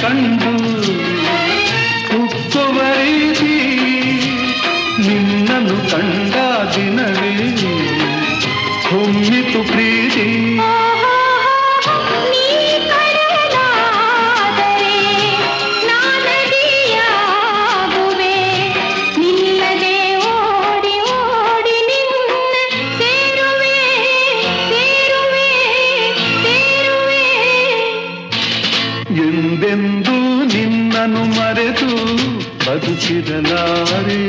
ಕಂಡು ಹುಟ್ಟುವ ರೀತಿ ನಿನ್ನನ್ನು ಕಂಡ ದಿನವೇ ಹೊಮ್ಮಿತು ಪ್ರೀತಿ. ಎಂದೆಂದೂ ನಿನ್ನನ್ನು ಮರೆತು ಬದುಕಿರಲಾರೆ.